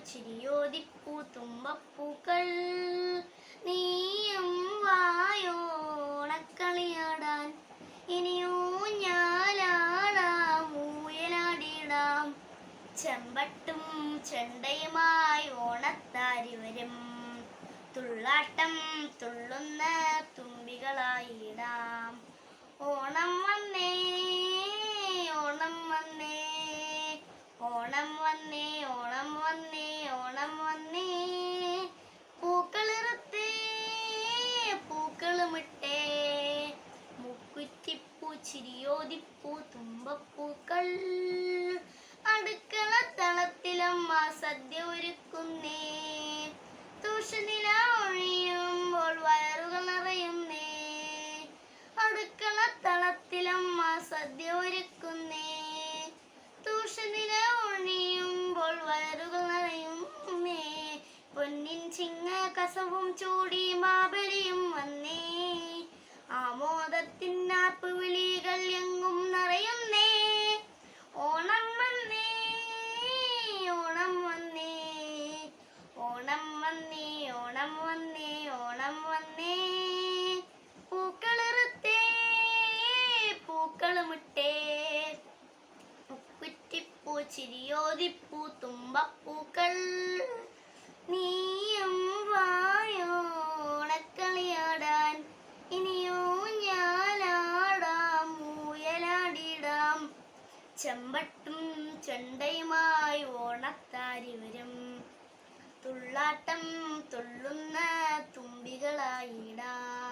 ചിരിയോദിപ്പൂ തുമ്പപ്പൂക്കൾ നീയും വായോണക്കളിയാടാൻ ഇനിയോ ഞാലാടാം ഊയലാടിടാം ചെമ്പട്ടും ചെണ്ടയുമായി ഓണത്താരി വരും തുള്ളാട്ടം തുള്ളുന്ന തുമ്പികളായിടാം ഓണം വന്നേ ഓണം വന്നേ ഓണം വന്നേ ഓണം വന്നേ ഓണം വന്നേ പൂക്കളിറുത്തേ പൂക്കളുമിട്ടേ മുക്കുറ്റിപ്പൂ ചിരിയോദിപ്പൂ തുമ്പപ്പൂക്കൾ അടുക്കള തളത്തിലമ്മ സദ്യ ഒരുക്കുന്നേ തൂഷനില ഒഴിയുമ്പോൾ വയറുകൾ നിറയുന്നേ അടുക്കള തളത്തിലമ്മ സദ്യ ഒരുക്കുന്നേ തൂഷനില ഒഴിയുമ്പോൾ വയറുകൾ നിറയുന്നേ പൊന്നിൻ ചിങ്ങ കസവും ചൂടി മാബലിയും വന്നേ ആമോദത്തിനാർപ്പ് വിളികൾ എങ്ങും നിറയുന്നേ ഓണം വന്നേ ഓണം വന്നേ ഓണം വന്നേ ഓണം വന്നേ ഓണം വന്നേ പൂക്കളിറുത്തേ പൂക്കളുമിട്ടേ മുക്കുറ്റിപ്പൂ ചിരിയോദിപ്പൂ തുമ്പപ്പൂക്കൾ നീയും വായോണക്കളിയാടാൻ ഇനിയോ ഞാലാടാം ഊയലാടിടാം ചെമ്പട്ടും ചെണ്ടയുമായി ഓണത്താരി വരും തുള്ളാട്ടം തുള്ളുന്ന തുമ്പികളായിടാം.